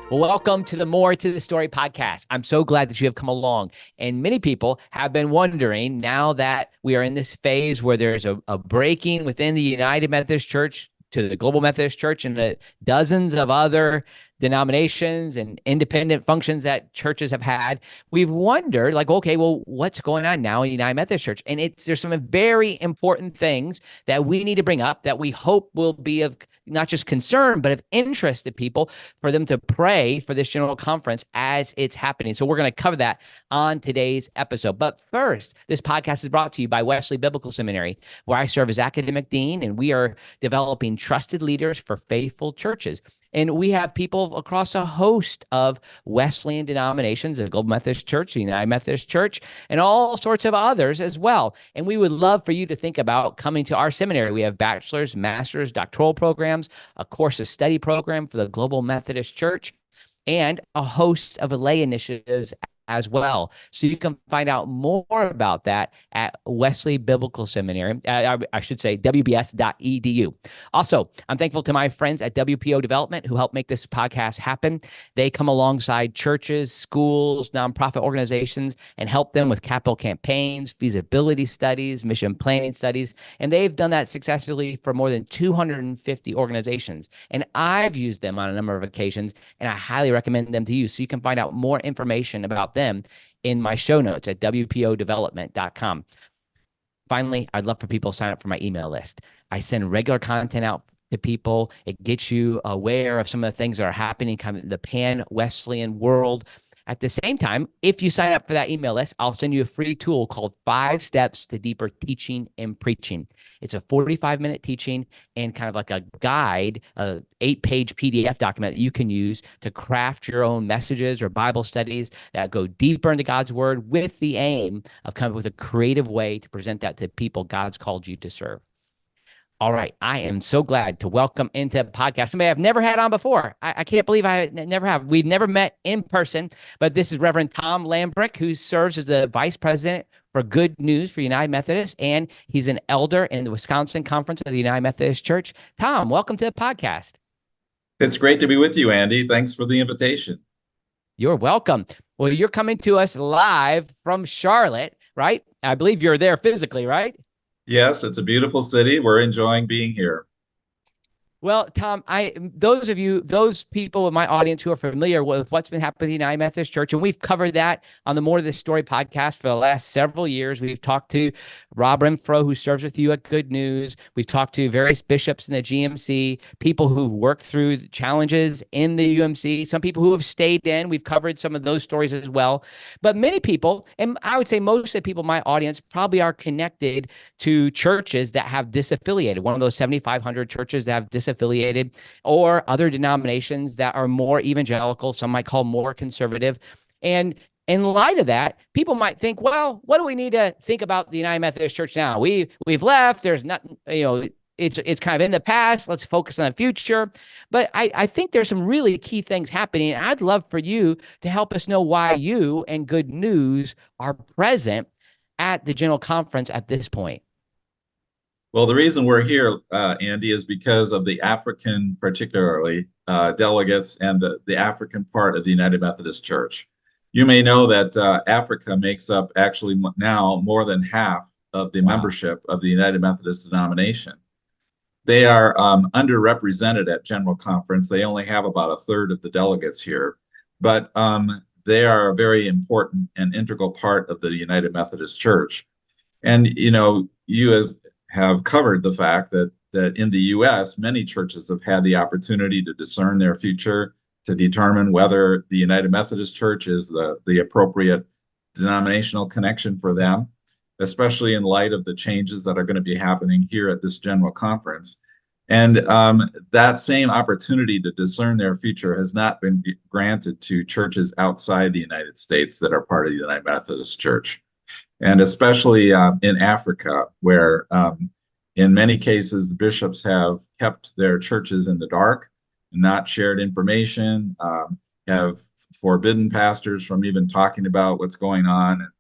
Well, welcome to the More to the Story podcast. I'm so glad that you have come along. And many people have been wondering now that we are in this phase where there's a breaking within the United Methodist Church to the Global Methodist Church and the dozens of other denominations and independent functions that churches have had. We've wondered, like, okay, well, what's going on now in United Methodist Church? And there's some very important things that we need to bring up that we hope will be of not just concern, but of interest to people for them to pray for this general conference as it's happening. So we're going to cover that on today's episode. But first, this podcast is brought to you by Wesley Biblical Seminary, where I serve as academic dean, and we are developing trusted leaders for faithful churches. And we have people across a host of Wesleyan denominations, the Global Methodist Church, the United Methodist Church, and all sorts of others as well. And we would love for you to think about coming to our seminary. We have bachelor's, master's, doctoral programs, a course of study program for the Global Methodist Church, and a host of lay initiatives as well. So you can find out more about that at Wesley Biblical Seminary. I should say WBS.edu. Also, I'm thankful to my friends at WPO Development who help make this podcast happen. They come alongside churches, schools, nonprofit organizations, and help them with capital campaigns, feasibility studies, mission planning studies. And they've done that successfully for more than 250 organizations. And I've used them on a number of occasions, and I highly recommend them to you. So you can find out more information about them in my show notes at wpodevelopment.com. Finally, I'd love for people to sign up for my email list. I send regular content out to people. It gets you aware of some of the things that are happening kind of in the pan-Wesleyan world. At the same time, if you sign up for that email list, I'll send you a free tool called 5 Steps to Deeper Teaching and Preaching. It's a 45-minute teaching and kind of like a guide, a 8-page PDF document that you can use to craft your own messages or Bible studies that go deeper into God's word with the aim of coming up with a creative way to present that to people God's called you to serve. All right. I am so glad to welcome into the podcast somebody I've never had on before. I can't believe I never have. We've never met in person, but this is Reverend Tom Lambrecht, who serves as the Vice President for Good News for United Methodist, and he's an elder in the Wisconsin Conference of the United Methodist Church. Tom, welcome to the podcast. It's great to be with you, Andy. Thanks for the invitation. You're welcome. Well, you're coming to us live from Charlotte, right? I believe you're there physically, right? Yes, it's a beautiful city. We're enjoying being here. Well, Tom, those people in my audience who are familiar with what's been happening in the United Methodist Church, and we've covered that on the More to the Story podcast for the last several years. We've talked to Rob Renfro, who serves with you at Good News. We've talked to various bishops in the GMC, people who've worked through the challenges in the UMC, some people who have stayed in. We've covered some of those stories as well. But many people, and I would say most of the people in my audience probably are connected to churches that have disaffiliated, one of those 7,500 churches that have disaffiliated, or other denominations that are more evangelical, some might call more conservative. And in light of that, people might think, well, what do we need to think about the United Methodist Church now? We've left. There's nothing, it's kind of in the past. Let's focus on the future. But I think there's some really key things happening. And I'd love for you to help us know why you and Good News are present at the General Conference at this point. Well, the reason we're here, Andy, is because of the African, particularly delegates and the African part of the United Methodist Church. You may know that Africa makes up actually now more than half of the membership of the United Methodist denomination. They are underrepresented at General Conference. They only have about a third of the delegates here, but they are a very important and integral part of the United Methodist Church. And, you have covered the fact that in the U.S., many churches have had the opportunity to discern their future, to determine whether the United Methodist Church is the appropriate denominational connection for them, especially in light of the changes that are going to be happening here at this General Conference. And that same opportunity to discern their future has not been granted to churches outside the United States that are part of the United Methodist Church. And especially in Africa, where in many cases the bishops have kept their churches in the dark, not shared information, have forbidden pastors from even talking about what's going on,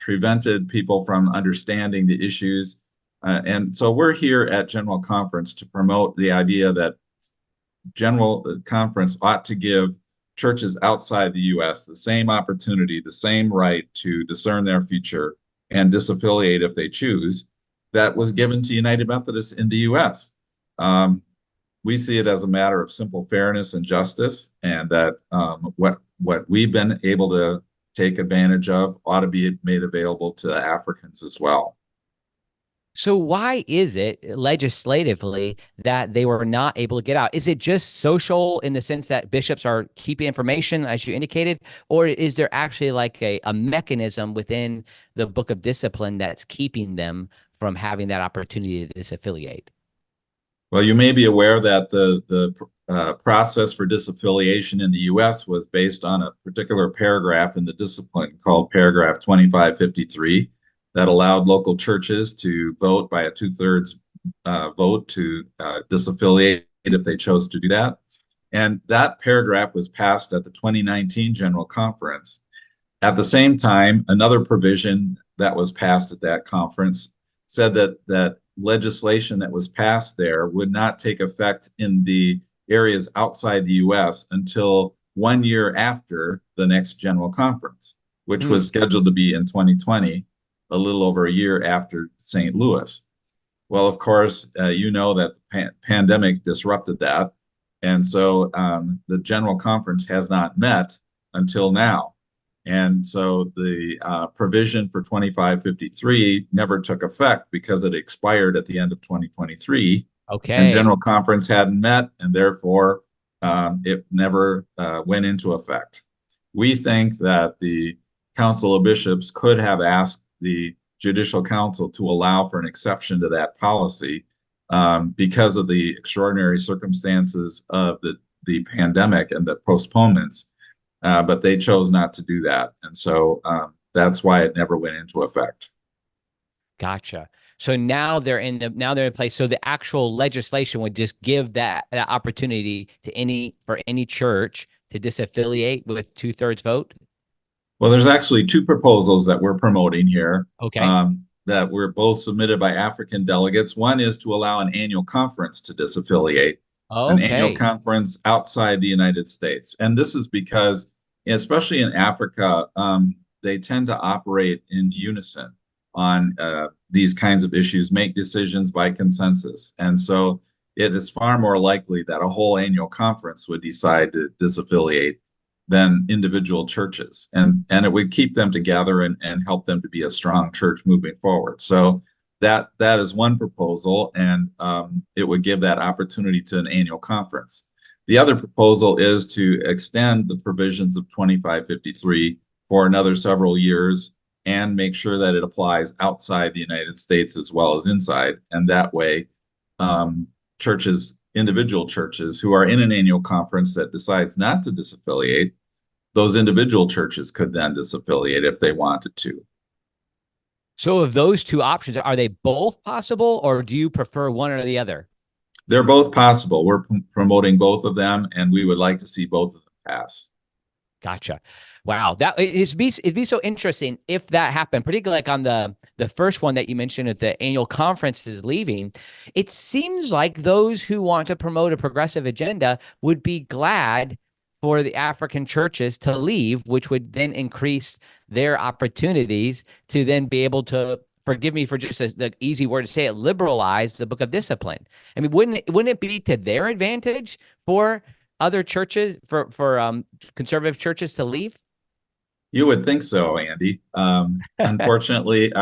prevented people from understanding the issues. And so we're here at General Conference to promote the idea that General Conference ought to give churches outside the U.S. the same opportunity, the same right to discern their future and disaffiliate if they choose, that was given to United Methodists in the U.S. We see it as a matter of simple fairness and justice, and that what we've been able to take advantage of ought to be made available to Africans as well. So why is it legislatively that they were not able to get out? Is it just social in the sense that bishops are keeping information, as you indicated, or is there actually like a mechanism within the Book of Discipline that's keeping them from having that opportunity to disaffiliate? Well, you may be aware that the process for disaffiliation in the U.S. was based on a particular paragraph in the discipline called paragraph 2553 that allowed local churches to vote by a two-thirds vote to disaffiliate if they chose to do that. And that paragraph was passed at the 2019 General Conference. At the same time, another provision that was passed at that conference said that legislation that was passed there would not take effect in the areas outside the U.S. until 1 year after the next General Conference, which was scheduled to be in 2020, a little over a year after St. Louis. Well, of course, you know that the pandemic disrupted that. And so the General Conference has not met until now. And so the provision for 2553 never took effect because it expired at the end of 2023. Okay. And General Conference hadn't met, and therefore it never went into effect. We think that the Council of Bishops could have asked the Judicial Council to allow for an exception to that policy because of the extraordinary circumstances of the pandemic and the postponements. But they chose not to do that. And so that's why it never went into effect. Gotcha. So now they're in place. So the actual legislation would just give that opportunity to any church to disaffiliate with two-thirds vote. Well, there's actually two proposals that we're promoting here. Okay. That were both submitted by African delegates. One is to allow an annual conference to disaffiliate, an annual conference outside the United States. And this is because, especially in Africa, they tend to operate in unison on these kinds of issues, make decisions by consensus. And so it is far more likely that a whole annual conference would decide to disaffiliate than individual churches. And it would keep them together and help them to be a strong church moving forward. So that is one proposal, and it would give that opportunity to an annual conference. The other proposal is to extend the provisions of 2553 for another several years and make sure that it applies outside the United States as well as inside. And that way, individual churches who are in an annual conference that decides not to disaffiliate, those individual churches could then disaffiliate if they wanted to. So of those two options, are they both possible, or do you prefer one or the other? They're both possible. We're promoting both of them, and we would like to see both of them pass. Gotcha. Wow, it'd be so interesting if that happened, particularly like on the first one that you mentioned at the annual conference is leaving. It seems like those who want to promote a progressive agenda would be glad for the African churches to leave, which would then increase their opportunities to then be able to, forgive me for just the easy word to say it, liberalize the Book of Discipline. I mean, wouldn't it be to their advantage for other churches, for conservative churches to leave? You would think so, Andy. Unfortunately,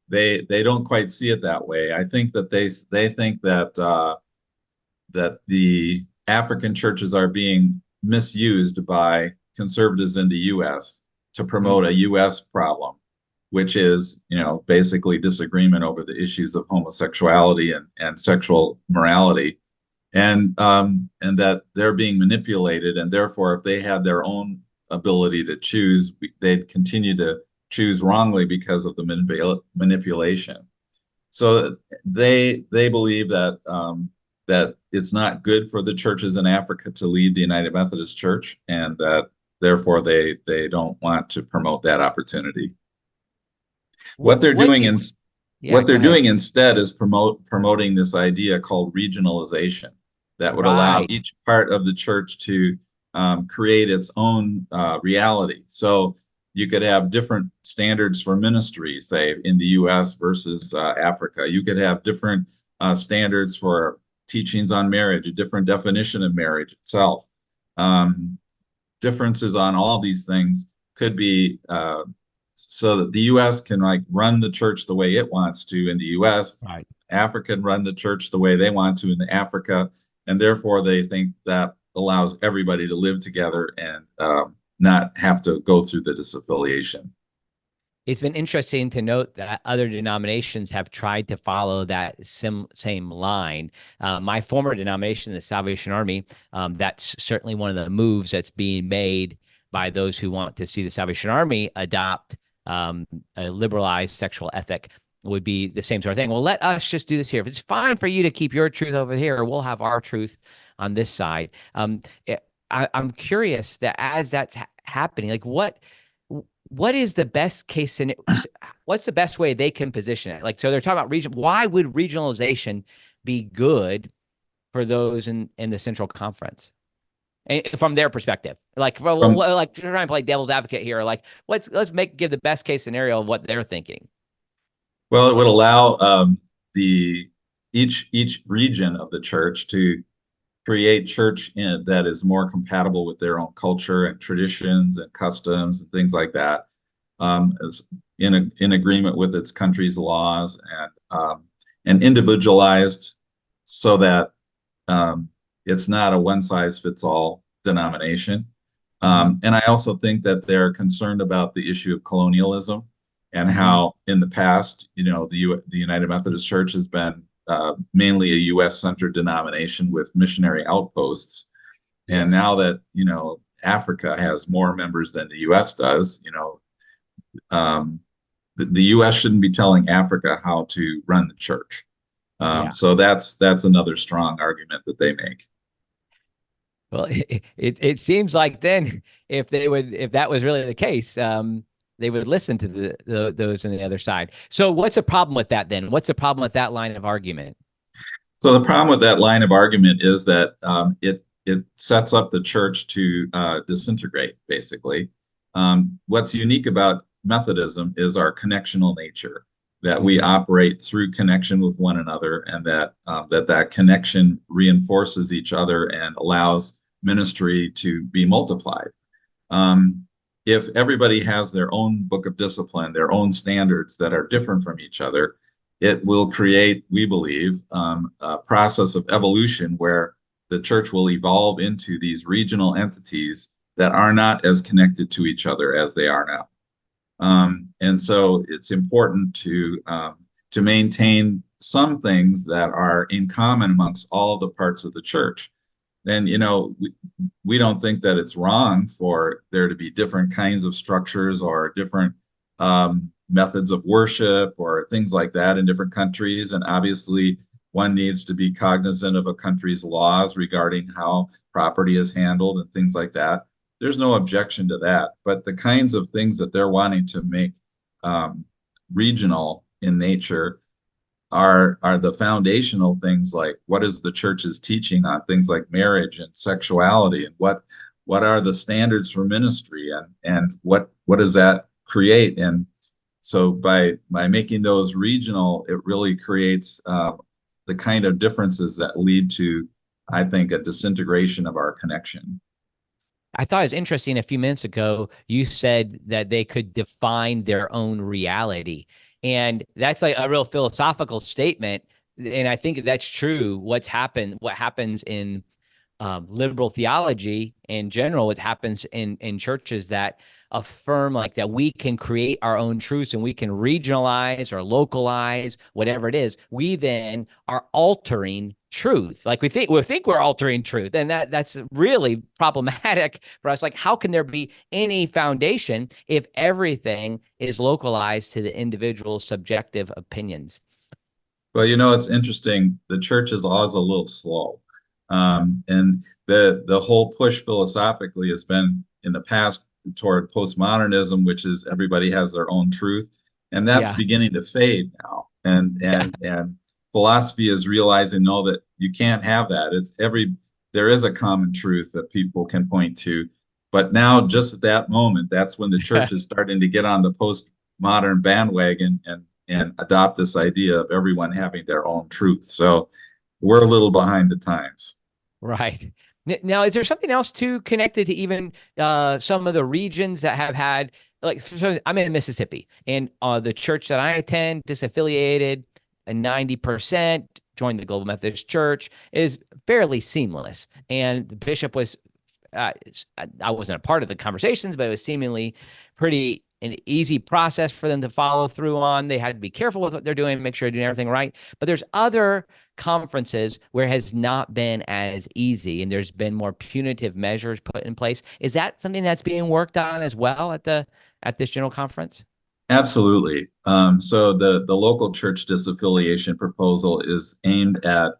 they don't quite see it that way. I think that they think that that the African churches are being misused by conservatives in the U.S. to promote a U.S. problem, which is, basically disagreement over the issues of homosexuality and sexual morality, and that they're being manipulated, and therefore, if they had their own ability to choose, they'd continue to choose wrongly because of the manipulation. So they believe that that it's not good for the churches in Africa to leave the United Methodist Church, and that therefore they don't want to promote that opportunity. What they're doing instead is promoting this idea called regionalization, that would allow Right. each part of the church to create its own reality. So you could have different standards for ministry, say in the U.S. versus Africa. You could have different standards for teachings on marriage, a different definition of marriage itself. Um, Differences on all these things could be so that the U.S. can like run the church the way it wants to in the U.S. Right. Africa can run the church the way they want to in the Africa, and therefore they think that allows everybody to live together and not have to go through the disaffiliation. It's been interesting to note that other denominations have tried to follow that same line. My former denomination, the Salvation Army, that's certainly one of the moves that's being made by those who want to see the Salvation Army adopt a liberalized sexual ethic. Would be the same sort of thing. Well, let us just do this here. If it's fine for you to keep your truth over here, we'll have our truth on this side. I'm curious that as that's happening, like what is the best case scenario? What's the best way they can position it? Like, so they're talking about region. Why would regionalization be good for those in the Central Conference? And from their perspective, like, well, From like trying to play devil's advocate here. Like, let's give the best case scenario of what they're thinking. Well, it would allow the each region of the church to create church that is more compatible with their own culture and traditions and customs and things like that, as in agreement with its country's laws and individualized so that it's not a one size fits all denomination. And I also think that they're concerned about the issue of colonialism and how in the past, the United Methodist Church has been mainly a U.S. centered denomination with missionary outposts. And Yes. now that, Africa has more members than the U.S. does, the U.S. shouldn't be telling Africa how to run the church. Yeah. So that's another strong argument that they make. Well, it seems like then if that was really the case, they would listen to those on the other side. So what's the problem with that then? What's the problem with that line of argument? So the problem with that line of argument is that it sets up the church to disintegrate, basically. What's unique about Methodism is our connectional nature, that we operate through connection with one another, and that connection reinforces each other and allows ministry to be multiplied. If everybody has their own book of discipline, their own standards that are different from each other, it will create, we believe, a process of evolution where the church will evolve into these regional entities that are not as connected to each other as they are now. And so it's important to maintain some things that are in common amongst all the parts of the church. And we don't think that it's wrong for there to be different kinds of structures or different methods of worship or things like that in different countries. And obviously, one needs to be cognizant of a country's laws regarding how property is handled and things like that. There's no objection to that. But the kinds of things that they're wanting to make regional in nature are the foundational things, like what is the church's teaching on things like marriage and sexuality, and what are the standards for ministry, and what does that create. And so by making those regional, it really creates the kind of differences that lead to, I think, a disintegration of our connection. I thought it was interesting a few minutes ago, you said that they could define their own reality. And that's like a real philosophical statement. And I think that's true. What happens in liberal theology in general, what happens in churches that affirm like that we can create our own truths and we can regionalize or localize whatever it is. We then are altering truth. Like we think we're altering truth, and that's really problematic for us. Like, how can there be any foundation if everything is localized to the individual's subjective opinions? Well, it's interesting. The church is always a little slow. And the whole push philosophically has been in the past toward postmodernism, which is everybody has their own truth, and that's Yeah. beginning to fade now. And philosophy is realizing, no, that You can't have that. There is a common truth that people can point to. But now, just at that moment, that's when the church is starting to get on the postmodern bandwagon and adopt this idea of everyone having their own truth. So we're a little behind the times. Right. Now, is there something else too connected to even some of the regions that have had, like, so I'm in Mississippi, and the church that I attend, disaffiliated, and 90% joined the Global Methodist Church, is fairly seamless. And the bishop was, I wasn't a part of the conversations, but it was seemingly pretty an easy process for them to follow through on. They had to be careful with what they're doing, make sure they're doing everything right. But there's other conferences where it has not been as easy, and there's been more punitive measures put in place. Is that something that's being worked on as well at this general conference? Absolutely. So the local church disaffiliation proposal is aimed at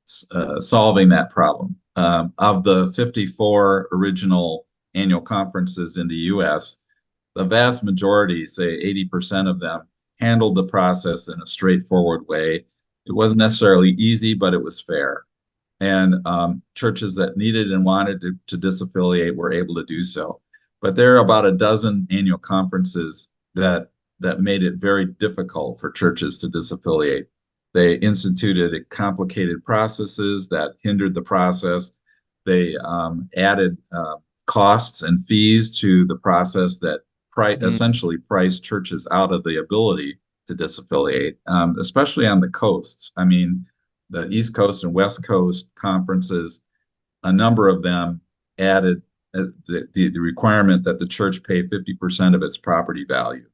solving that problem. Of the 54 original annual conferences in the U.S., the vast majority, say 80% of them, handled the process in a straightforward way. It wasn't necessarily easy, but it was fair. And churches that needed and wanted to disaffiliate were able to do so. But there are about a dozen annual conferences that made it very difficult for churches to disaffiliate. They instituted complicated processes that hindered the process. They added costs and fees to the process that essentially priced churches out of the ability to disaffiliate, especially on the coasts. I mean, the East Coast and West Coast conferences, a number of them added the requirement that the church pay 50% of its property value.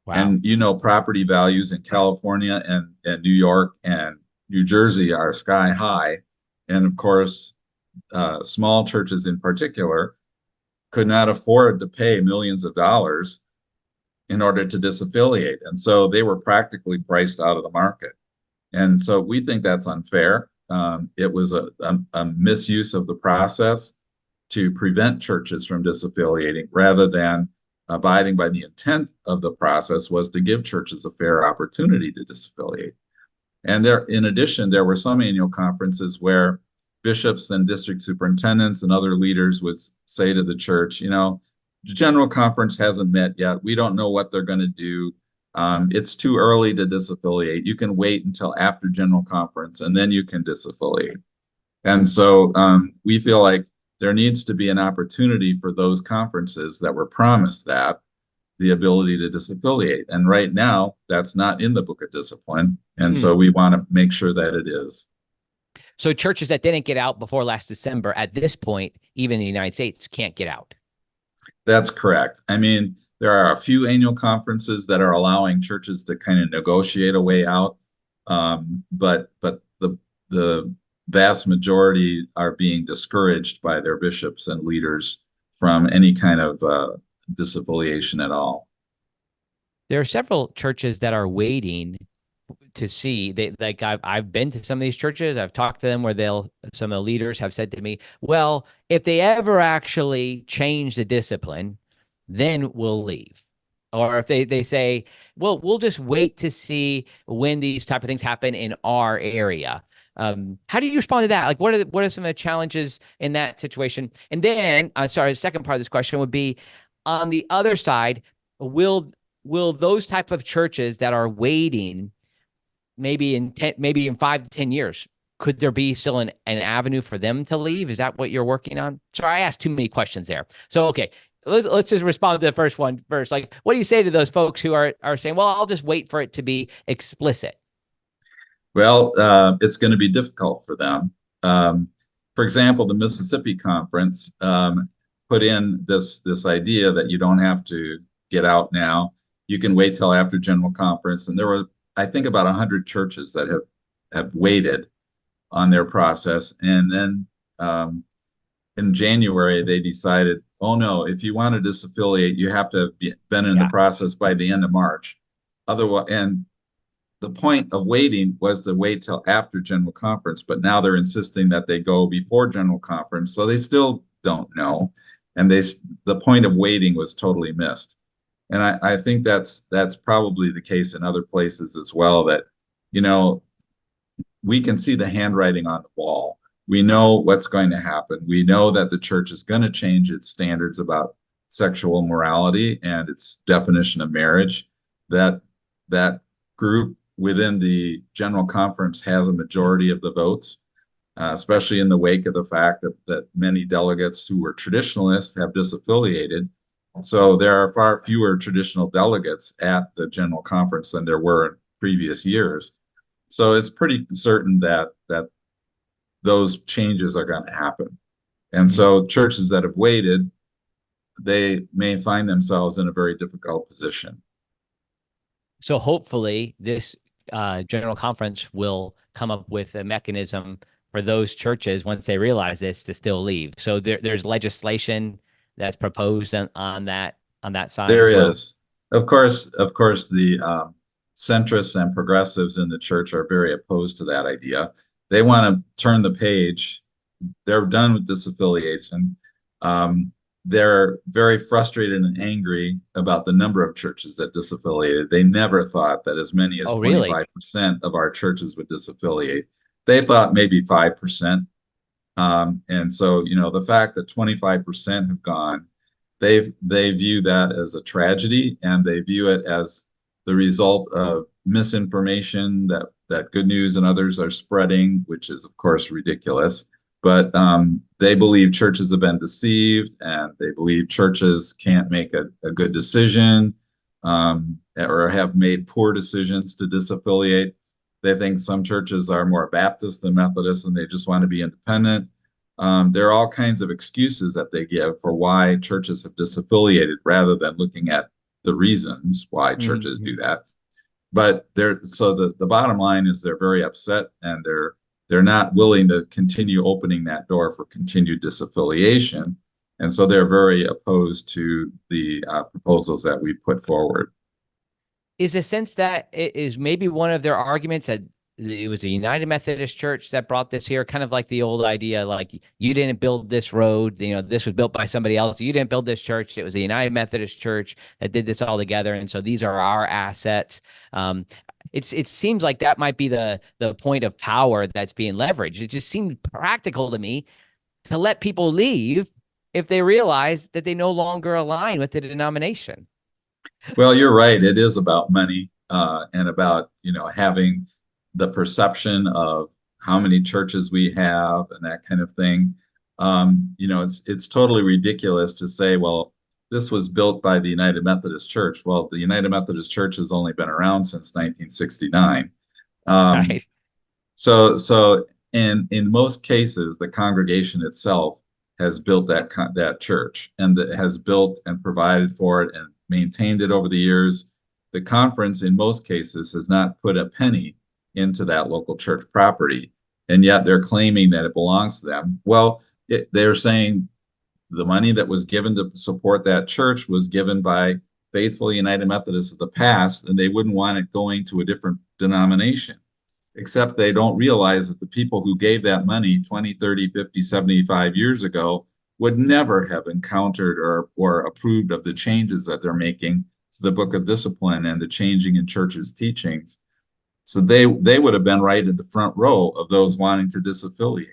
Wow. And property values in California and New York and New Jersey are sky high. And of course, small churches in particular could not afford to pay millions of dollars in order to disaffiliate. And so they were practically priced out of the market. And so we think that's unfair. It was a misuse of the process to prevent churches from disaffiliating, rather than abiding by the intent of the process was to give churches a fair opportunity to disaffiliate. And in addition, there were some annual conferences where bishops and district superintendents and other leaders would say to the church, the general conference hasn't met yet. We don't know what they're going to do. It's too early to disaffiliate. You can wait until after general conference and then you can disaffiliate. And so we feel like there needs to be an opportunity for those conferences that were promised the ability to disaffiliate. And right now, that's not in the Book of Discipline. And so we want to make sure that it is. So churches that didn't get out before last December, at this point, even in the United States, can't get out. That's correct. I mean, there are a few annual conferences that are allowing churches to kind of negotiate a way out, but the vast majority are being discouraged by their bishops and leaders from any kind of disaffiliation at all. There are several churches that are waiting to see. I've been to some of these churches. I've talked to them where some of the leaders have said to me, well, if they ever actually change the discipline, then we'll leave. Or if they say, well, we'll just wait to see when these type of things happen in our area. How do you respond to that? Like, what are some of the challenges in that situation? And then, the second part of this question would be, on the other side, will those type of churches that are waiting, maybe in 5 to 10 years, could there be still an avenue for them to leave? Is that what you're working on? Sorry, I asked too many questions there. So, okay, let's just respond to the first one first. Like, what do you say to those folks who are saying, well, I'll just wait for it to be explicit? Well, it's going to be difficult for them. For example, the Mississippi Conference put in this idea that you don't have to get out now. You can wait till after General Conference. And there were, I think, about 100 churches that have waited on their process. And then in January, they decided, oh no, if you want to disaffiliate, you have to have been in the process by the end of March. Otherwise, and the point of waiting was to wait till after General Conference, but now they're insisting that they go before General Conference, so they still don't know. And the point of waiting was totally missed. And I think that's probably the case in other places as well, that, we can see the handwriting on the wall. We know what's going to happen. We know that the church is going to change its standards about sexual morality and its definition of marriage. That group within the General Conference has a majority of the votes, especially in the wake of the fact that many delegates who were traditionalists have disaffiliated. So there are far fewer traditional delegates at the General Conference than there were in previous years. So it's pretty certain that those changes are going to happen. And so churches that have waited, they may find themselves in a very difficult position. So hopefully this general conference will come up with a mechanism for those churches, once they realize this, to still leave. So there's legislation that's proposed on that side There as well. is, of course, the centrists and progressives in the church are very opposed to that idea. They want to turn the page. They're done with disaffiliation. They're very frustrated and angry about the number of churches that disaffiliated. They never thought that as many as Oh, really? 25% of our churches would disaffiliate. They thought maybe 5%. And so, the fact that 25% have gone, they view that as a tragedy, and they view it as the result of misinformation that Good News and others are spreading, which is, of course, ridiculous. But they believe churches have been deceived, and they believe churches can't make a good decision, or have made poor decisions to disaffiliate. They think some churches are more Baptist than Methodist, and they just want to be independent. There are all kinds of excuses that they give for why churches have disaffiliated, rather than looking at the reasons why churches do that. But the bottom line is they're very upset, and they're not willing to continue opening that door for continued disaffiliation. And so they're very opposed to the proposals that we put forward. Is a sense that it is maybe one of their arguments that it was a United Methodist Church that brought this here, kind of like the old idea, like, you didn't build this road, this was built by somebody else. You didn't build this church. It was a United Methodist Church that did this all together. And so these are our assets. It seems like that might be the point of power that's being leveraged. It just seems practical to me to let people leave if they realize that they no longer align with the denomination. Well, you're right. It is about money, and about, having the perception of how many churches we have and that kind of thing. It's totally ridiculous to say, well, this was built by the United Methodist Church. Well, the United Methodist Church has only been around since 1969. Right. So in most cases, the congregation itself has built that church, and has built and provided for it and maintained it over the years. The conference, in most cases, has not put a penny into that local church property, and yet they're claiming that it belongs to them. Well, they're saying the money that was given to support that church was given by faithful United Methodists of the past, and they wouldn't want it going to a different denomination. Except they don't realize that the people who gave that money 20, 30, 50, 75 years ago would never have encountered or approved of the changes that they're making to the Book of Discipline and the changing in churches' teachings. So they would have been right in the front row of those wanting to disaffiliate.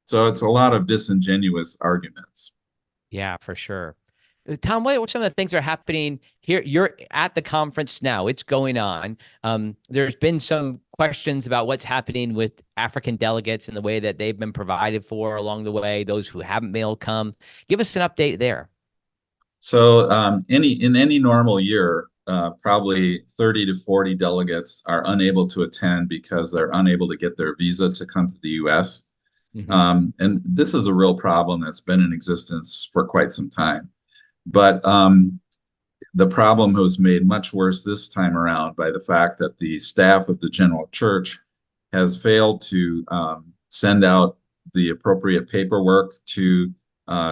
So it's a lot of disingenuous arguments. Yeah, for sure. Tom, what some of the things are happening here? You're at the conference now. It's going on. There's been some questions about what's happening with African delegates and the way that they've been provided for along the way, those who haven't been able to come. Give us an update there. So in any normal year, probably 30 to 40 delegates are unable to attend because they're unable to get their visa to come to the U.S. And this is a real problem that's been in existence for quite some time. But the problem was made much worse this time around by the fact that the staff of the General Church has failed to send out the appropriate paperwork to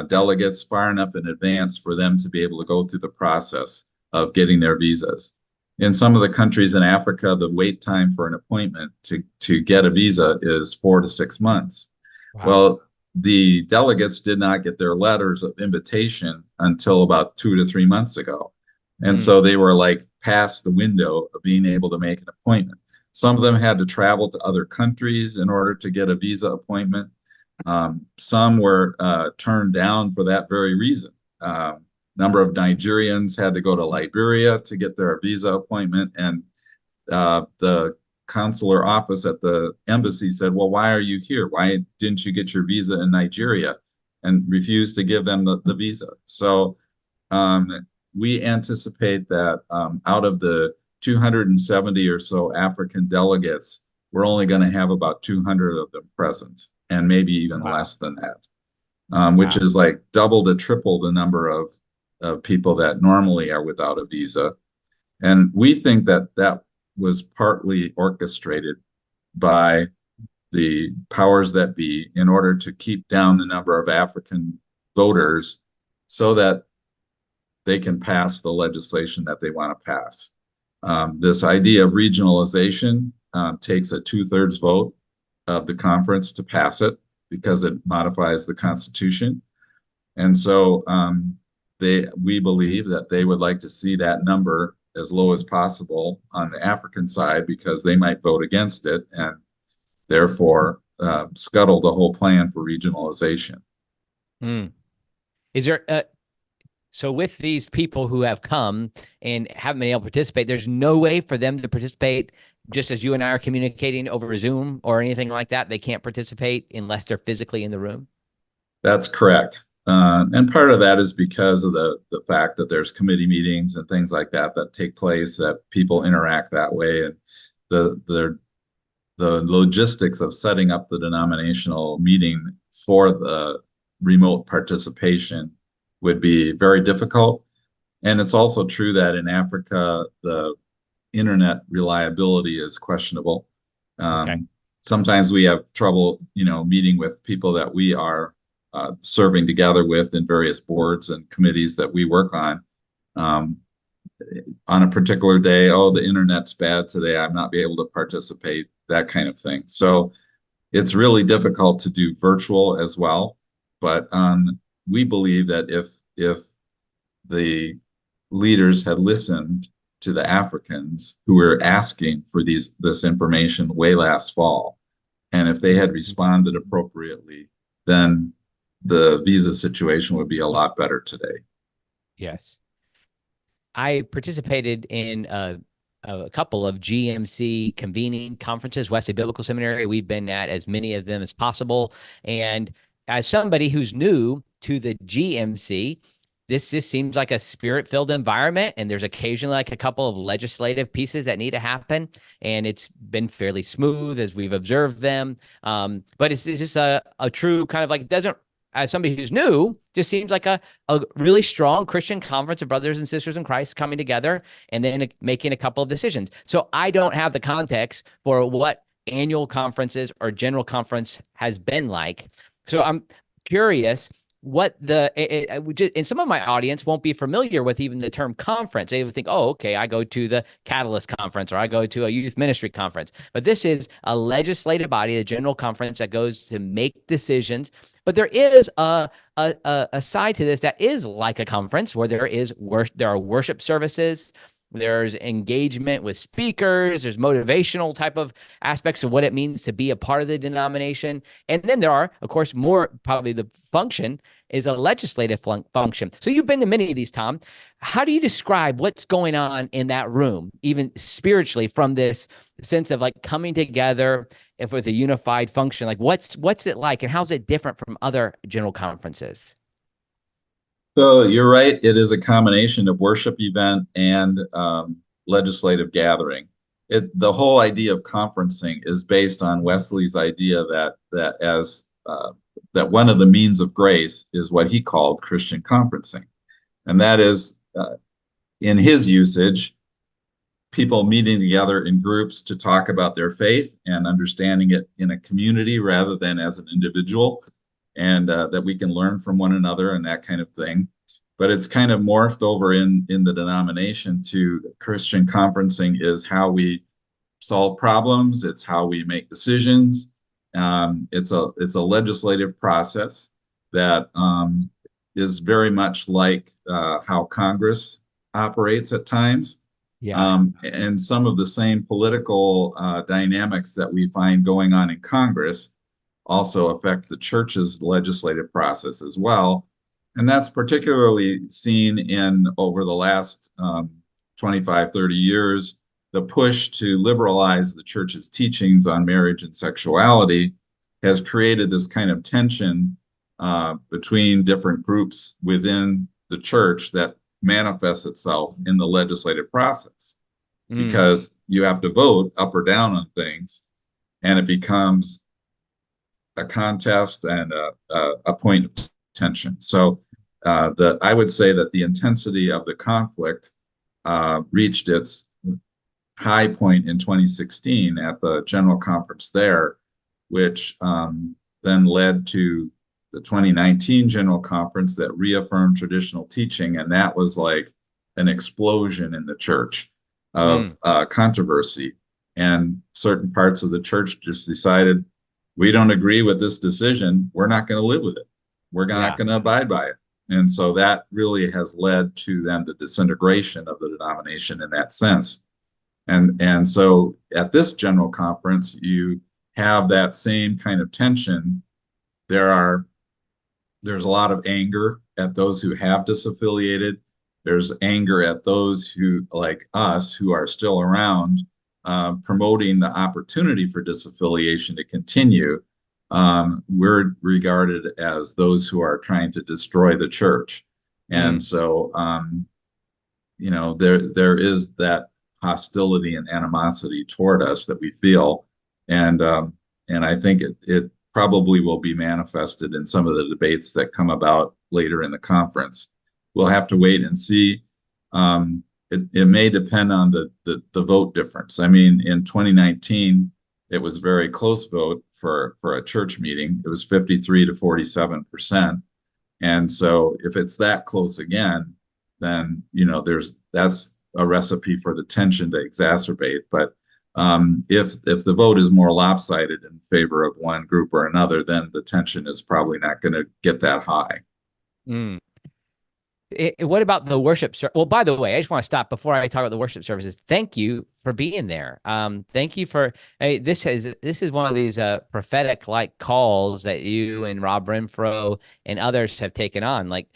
delegates far enough in advance for them to be able to go through the process of getting their visas. In some of the countries in Africa, the wait time for an appointment to get a visa is 4 to 6 months. Wow. Well, the delegates did not get their letters of invitation until about 2 to 3 months ago. And so they were like past the window of being able to make an appointment. Some of them had to travel to other countries in order to get a visa appointment. Some were turned down for that very reason. Number of Nigerians had to go to Liberia to get their visa appointment, and the consular office at the embassy said, well, why are you here? Why didn't you get your visa in Nigeria? And refused to give them the visa. So we anticipate that out of the 270 or so African delegates, we're only going to have about 200 of them present, and maybe even less than that, which is like double to triple the number of people that normally are without a visa. And we think that that was partly orchestrated by the powers that be in order to keep down the number of African voters so that they can pass the legislation that they want to pass. This idea of regionalization takes a 2/3 vote of the conference to pass it because it modifies the Constitution. And so we believe that they would like to see that number as low as possible on the African side because they might vote against it and therefore scuttle the whole plan for regionalization. Is there so with these people who have come and haven't been able to participate, there's no way for them to participate just as you and I are communicating over Zoom or anything like that? They can't participate unless they're physically in the room? That's correct. And part of that is because of the fact that there's committee meetings and things like that that take place, that people interact that way. And the logistics of setting up the denominational meeting for the remote participation would be very difficult. And it's also true that in Africa, the internet reliability is questionable. Sometimes we have trouble, meeting with people that we are serving together with in various boards and committees that we work on. On a particular day, oh, the internet's bad today, I'm not be able to participate, that kind of thing. So it's really difficult to do virtual as well. But we believe that if the leaders had listened to the Africans who were asking for this information way last fall, and if they had responded appropriately, then the visa situation would be a lot better today. Yes. I participated in a couple of GMC convening conferences, Wesley Biblical Seminary. We've been at as many of them as possible. And as somebody who's new to the GMC, this just seems like a spirit-filled environment, and there's occasionally like a couple of legislative pieces that need to happen, and it's been fairly smooth as we've observed them. But it's just a true kind of like, it doesn't, as somebody who's new, just seems like a really strong Christian conference of brothers and sisters in Christ coming together and then making a couple of decisions. So I don't have the context for what annual conferences or general conference has been like. So I'm curious what and some of my audience won't be familiar with even the term conference. They would think, oh, okay, I go to the Catalyst conference or I go to a youth ministry conference. But this is a legislative body, a general conference that goes to make decisions. But there is a side to this that is like a conference where there are worship services. There's engagement with speakers. There's motivational type of aspects of what it means to be a part of the denomination. And then there are, of course, more probably the function is a legislative function. So you've been to many of these, Tom. How do you describe what's going on in that room, even spiritually, from this sense of like coming together with a unified function? Like what's it like and how's it different from other general conferences? So you're right. It is a combination of worship event and legislative gathering. The whole idea of conferencing is based on Wesley's idea that one of the means of grace is what he called Christian conferencing, and that is, in his usage, people meeting together in groups to talk about their faith and understanding it in a community rather than as an individual, and that we can learn from one another and that kind of thing. But it's kind of morphed over in the denomination to Christian conferencing is how we solve problems. It's how we make decisions. It's a legislative process that is very much like how Congress operates at times. Yeah. And some of the same political dynamics that we find going on in Congress also affect the church's legislative process as well. And that's particularly seen in over the last 25, 30 years, the push to liberalize the church's teachings on marriage and sexuality has created this kind of tension between different groups within the church that manifests itself in the legislative process Mm. because you have to vote up or down on things, and it becomes a contest and a point of tension. So I would say that the intensity of the conflict reached its high point in 2016 at the General Conference there, which then led to the 2019 General Conference that reaffirmed traditional teaching. And that was like an explosion in the church of controversy. And certain parts of the church just decided, we don't agree with this decision. We're not going to live with it. We're not going to abide by it. And so that really has led to then the disintegration of the denomination in that sense. And so at this general conference, you have that same kind of tension. There's a lot of anger at those who have disaffiliated. There's anger at those who, like us, who are still around, promoting the opportunity for disaffiliation to continue. We're regarded as those who are trying to destroy the church. And so, there is that hostility and animosity toward us that we feel. And I think it probably will be manifested in some of the debates that come about later in the conference. We'll have to wait and see. It may depend on the vote difference. I mean, in 2019, it was a very close vote for a church meeting. It was 53 to 47%. And so if it's that close again, then, that's a recipe for the tension to exacerbate. But if the vote is more lopsided in favor of one group or another, then the tension is probably not going to get that high. Mm. What about the worship? Well, by the way, I just want to stop before I talk about the worship services. Thank you for being there. Thank you for this is one of these prophetic like calls that you and Rob Renfro and others have taken on. Like,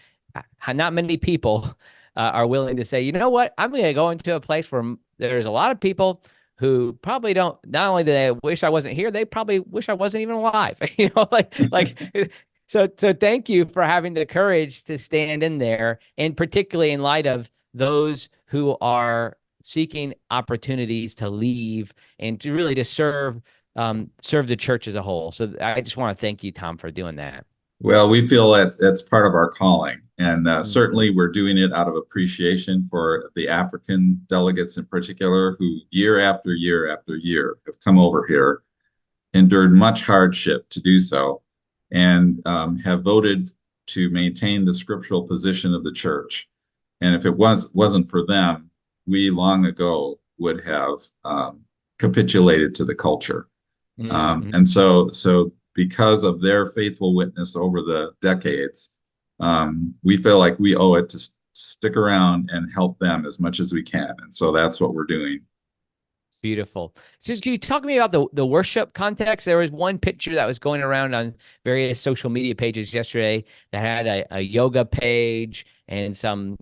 not many people are willing to say, you know what, I'm going to go into a place where there's a lot of people who probably don't. Not only do they wish I wasn't here, they probably wish I wasn't even alive. like. So thank you for having the courage to stand in there, and particularly in light of those who are seeking opportunities to leave and to really to serve the church as a whole. So I just want to thank you, Tom, for doing that. Well, we feel that that's part of our calling. And certainly we're doing it out of appreciation for the African delegates in particular, who year after year after year have come over here, endured much hardship to do so, and have voted to maintain the scriptural position of the church. And if it wasn't for them, we long ago would have capitulated to the culture. And so because of their faithful witness over the decades, we feel like we owe it to stick around and help them as much as we can. And so that's what we're doing. Beautiful. So can you talk to me about the worship context? There was one picture that was going around on various social media pages yesterday that had a yoga page and some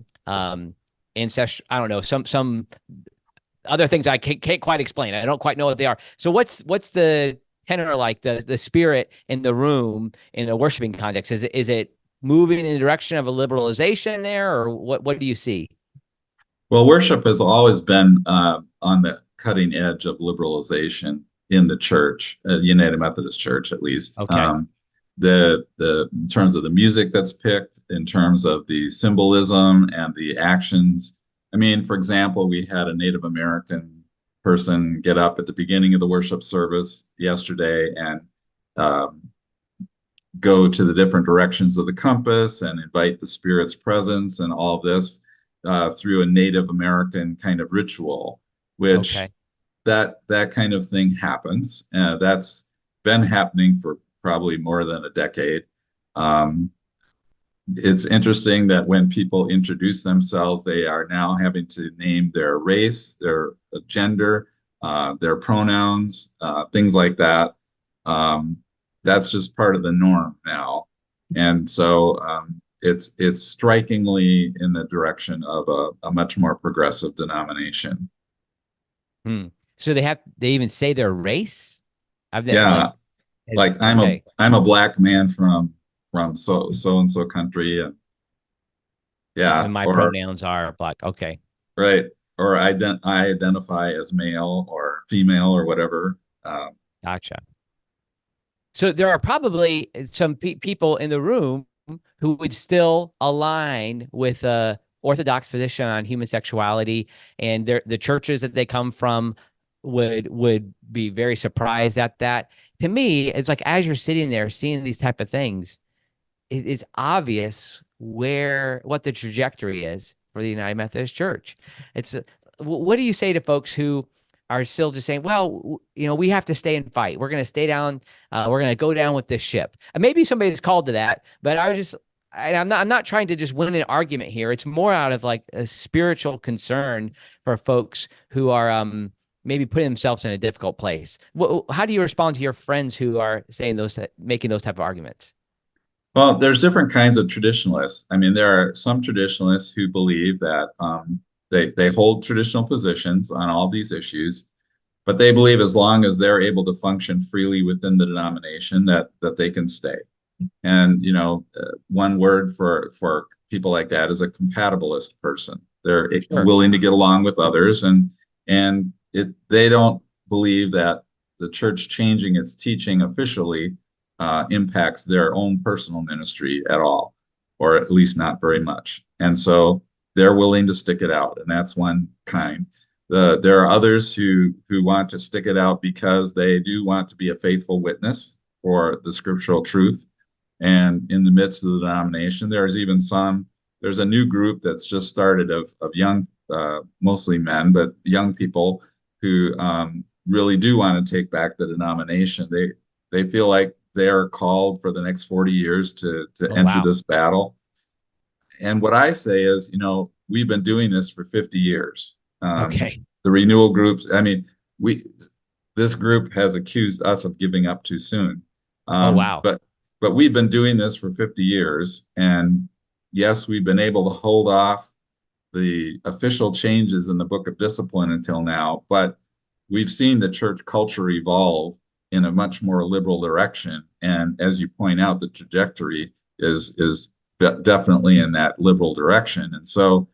ancestral, I don't know, some other things I can't quite explain. I don't quite know what they are. So what's the tenor like, the spirit in the room in a worshiping context? Is it moving in the direction of a liberalization there, or what do you see? Well, worship has always been on the cutting edge of liberalization in the church, United Methodist Church, at least. Okay. In terms of the music that's picked, in terms of the symbolism and the actions. I mean, for example, we had a Native American person get up at the beginning of the worship service yesterday and go to the different directions of the compass and invite the Spirit's presence and all of this through a Native American kind of ritual, which that kind of thing happens. That's been happening for probably more than a decade. it's interesting that when people introduce themselves, they are now having to name their race, their gender, their pronouns, things like that. Um, that's just part of the norm now, and so it's strikingly in the direction of a much more progressive denomination. Hmm. So they even say their race? I've like Yeah, like okay. I'm a black man from so and so country, and And yeah, my or pronouns are black. Okay. right, or I identify as male or female or whatever. Gotcha. So there are probably some people in the room who would still align with a orthodox position on human sexuality, and the churches that they come from would be very surprised at that. To me, it's like as you're sitting there seeing these type of things, it's obvious what the trajectory is for the United Methodist Church. It's what do you say to folks who are still just saying, well, we have to stay and fight. We're going to stay down. We're going to go down with this ship. And maybe somebody's called to that, but I'm not trying to just win an argument here. It's more out of like a spiritual concern for folks who are maybe putting themselves in a difficult place. How do you respond to your friends who are saying making those type of arguments? Well, there's different kinds of traditionalists. I mean, there are some traditionalists who believe that they hold traditional positions on all these issues, but they believe as long as they're able to function freely within the denomination, that they can stay. And one word for people like that is a compatibilist person. They're Sure. willing to get along with others, and they don't believe that the church changing its teaching officially impacts their own personal ministry at all, or at least not very much. And so they're willing to stick it out, and that's one kind. There are others who want to stick it out because they do want to be a faithful witness for the scriptural truth. And in the midst of the denomination, there's a new group that's just started of young, mostly men, but young people who really do want to take back the denomination. They feel like they're called for the next 40 years to Oh, enter wow. this battle. And what I say is, we've been doing this for 50 years. Okay. The renewal groups, I mean, we this group has accused us of giving up too soon. Oh, Um, wow. but but we've been doing this for 50 years, and yes, we've been able to hold off the official changes in the Book of Discipline until now, but we've seen the church culture evolve in a much more liberal direction. And as you point out, the trajectory is definitely in that liberal direction. And so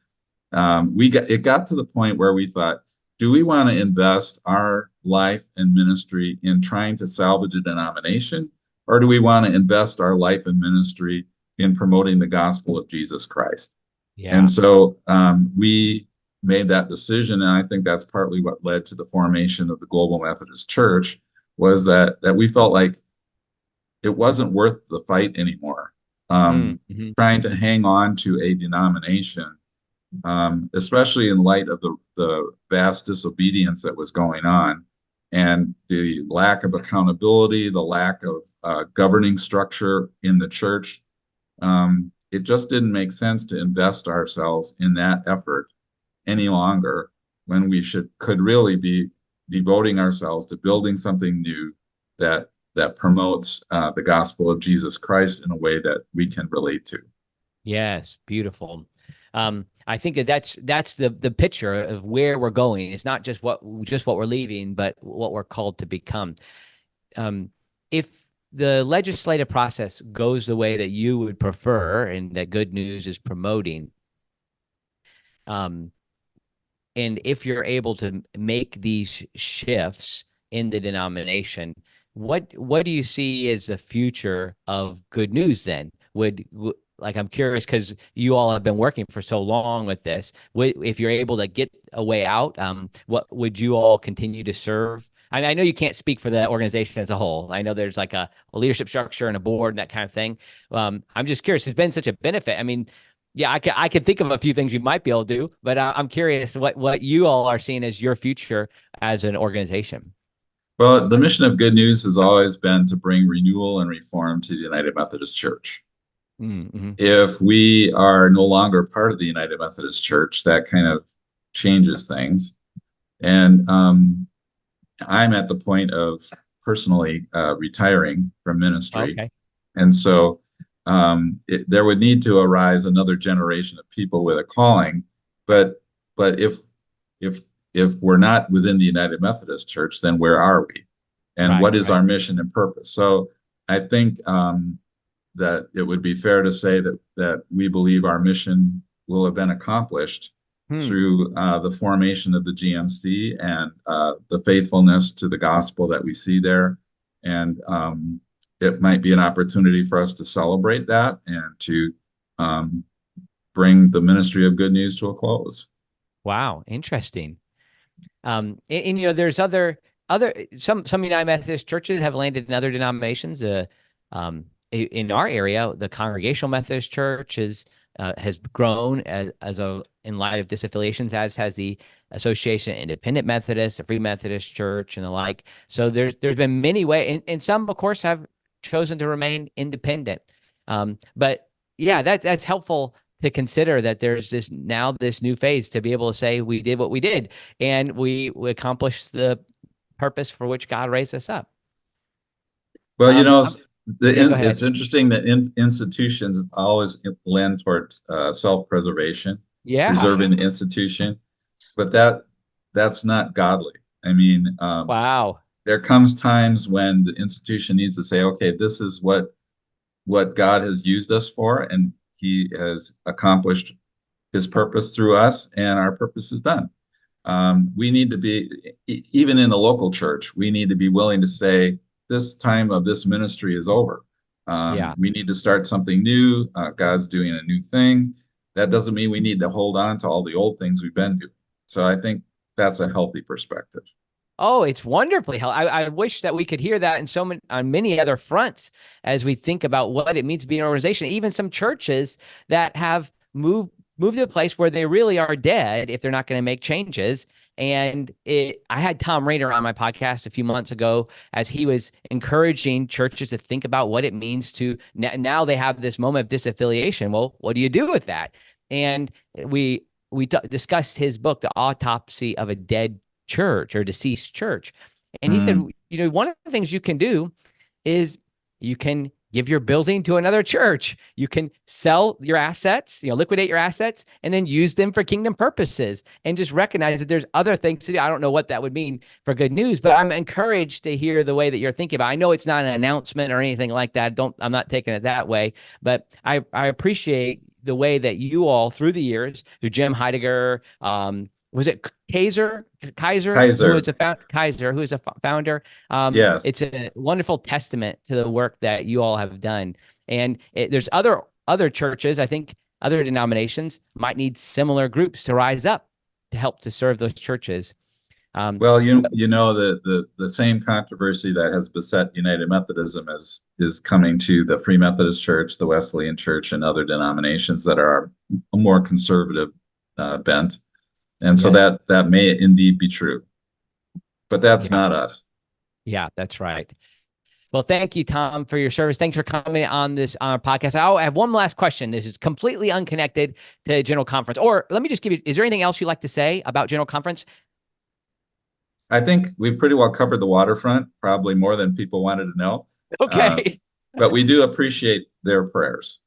it got to the point where we thought, do we want to invest our life and ministry in trying to salvage a denomination, or do we want to invest our life and ministry in promoting the gospel of Jesus Christ? And Yeah. so we made that decision, and I think that's partly what led to the formation of the Global Methodist Church, was that we felt like it wasn't worth the fight anymore. Mm-hmm. Trying to hang on to a denomination, especially in light of the vast disobedience that was going on, and the lack of accountability, the lack of governing structure in the church. It just didn't make sense to invest ourselves in that effort any longer, when we could really be devoting ourselves to building something new that promotes the gospel of Jesus Christ in a way that we can relate to. Yes. Beautiful. I think that's the picture of where we're going. It's not just what we're leaving, but what we're called to become. If the legislative process goes the way that you would prefer and that Good News is promoting, um, and if you're able to make these shifts in the denomination, what do you see as the future of Good News then? Like, I'm curious because you all have been working for so long with this. If you're able to get a way out, what would you all continue to serve? I know you can't speak for the organization as a whole. I know there's like a leadership structure and a board and that kind of thing. I'm just curious. It's been such a benefit. I mean, yeah, I could think of a few things you might be able to do, but I'm curious what you all are seeing as your future as an organization. Well, the mission of Good News has always been to bring renewal and reform to the United Methodist Church. Mm-hmm. If we are no longer part of the United Methodist Church, that kind of changes things. And I'm at the point of personally retiring from ministry. Okay. And so there would need to arise another generation of people with a calling. But if if we're not within the United Methodist Church, then where are we? And Right. what is Right. our mission and purpose? So I think that it would be fair to say that we believe our mission will have been accomplished Hmm. through the formation of the GMC and the faithfulness to the gospel that we see there. And it might be an opportunity for us to celebrate that and to um, bring the ministry of good news to a close. Wow. Interesting. And there's some United Methodist churches have landed in other denominations. In our area, the Congregational Methodist Church has grown in light of disaffiliations, as has the Association of Independent Methodists, the Free Methodist Church, and the like. So there's been many ways, and some, of course, have chosen to remain independent. But yeah, that's helpful to consider that there's this new phase to be able to say we did what we did and we accomplished the purpose for which God raised us up. Well, Yeah, go ahead. it's interesting that institutions always lend towards self-preservation, Yeah. preserving the institution, but that's not godly. I mean, Wow. there comes times when the institution needs to say, okay, this is what God has used us for, and He has accomplished His purpose through us, and our purpose is done. We need to be, even in the local church, we need to be willing to say, this time of this ministry is over. Yeah. We need to start something new. God's doing a new thing. That doesn't mean we need to hold on to all the old things we've been doing. So I think that's a healthy perspective. Oh, it's wonderfully helpful. I wish that we could hear that on many other fronts as we think about what it means to be an organization. Even some churches that have moved to a place where they really are dead if they're not going to make changes. And I had Tom Rainer on my podcast a few months ago as he was encouraging churches to think about what it means to now they have this moment of disaffiliation. Well, what do you do with that? And we discussed his book, The Autopsy of a Dead Church or Deceased Church. And he said, Mm. one of the things you can do is you can give your building to another church. You can sell your assets, liquidate your assets, and then use them for kingdom purposes. And just recognize that there's other things to do. I don't know what that would mean for good news, but I'm encouraged to hear the way that you're thinking about it. I know it's not an announcement or anything like that. I'm not taking it that way, but I appreciate the way that you all through the years, through Jim Heidegger, was it Kaiser, who is Kaiser, Kaiser, who is a founder? yes. It's a wonderful testament to the work that you all have done. And there's other churches, I think other denominations might need similar groups to rise up to help to serve those churches. Well, the same controversy that has beset United Methodism is coming to the Free Methodist Church, the Wesleyan Church, and other denominations that are a more conservative bent. And so Yes. that may indeed be true, but that's Yeah. not us. Yeah, that's right. Well, thank you, Tom, for your service. Thanks for coming on our podcast. I have one last question. This is completely unconnected to General Conference. Or let me just give you, is there anything else you'd like to say about General Conference? I think we've pretty well covered the waterfront, probably more than people wanted to know. Uh, Okay. but we do appreciate their prayers.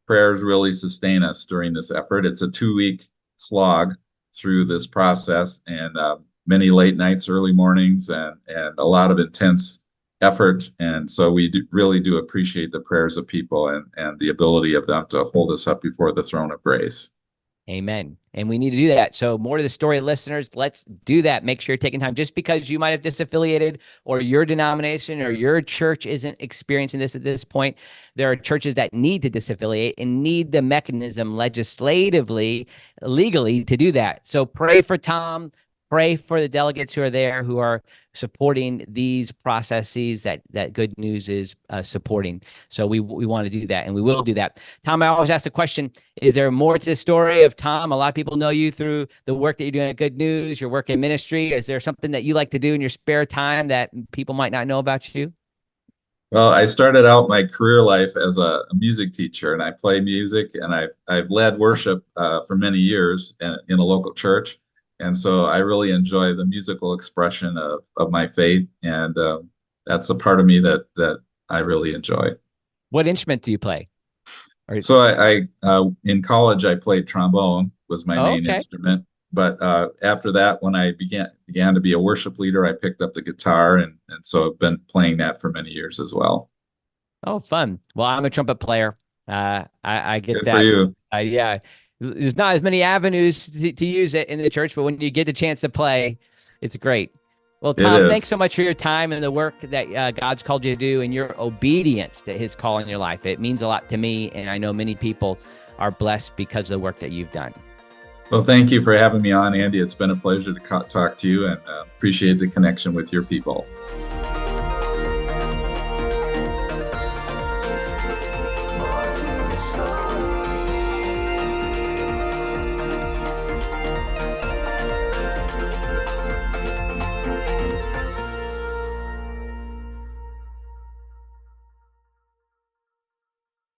Prayers really sustain us during this effort. It's a 2-week slog through this process, and many late nights, early mornings, and a lot of intense effort. And so we really do appreciate the prayers of people and the ability of them to hold us up before the throne of grace. Amen. And we need to do that. So more to the story, listeners, let's do that. Make sure you're taking time. Just because you might have disaffiliated or your denomination or your church isn't experiencing this at this point, there are churches that need to disaffiliate and need the mechanism legislatively, legally to do that. So pray for Tom. Pray for the delegates who are there, who are supporting these processes that Good News is supporting. So we want to do that, and we will do that. Tom, I always ask the question, is there more to the story of Tom? A lot of people know you through the work that you're doing at Good News, your work in ministry. Is there something that you like to do in your spare time that people might not know about you? Well, I started out my career life as a music teacher, and I play music, and I've led worship for many years in a local church, and so I really enjoy the musical expression of my faith, and that's a part of me that I really enjoy. What instrument do you play? Or, So I in college I played trombone was my oh, main okay. instrument, but after that, when I began to be a worship leader, I picked up the guitar, and so I've been playing that for many years as well. Oh, fun. Well, I'm a trumpet player. I get Good for that. you. Yeah, there's not as many avenues to use it in the church, but when you get the chance to play, it's great. Well, It Tom, thanks is. so much for your time and the work that God's called you to do and your obedience to his call in your life. It means a lot to me, and I know many people are blessed because of the work that you've done. Well, thank you for having me on, Andy. It's been a pleasure to talk to you, and appreciate the connection with your people.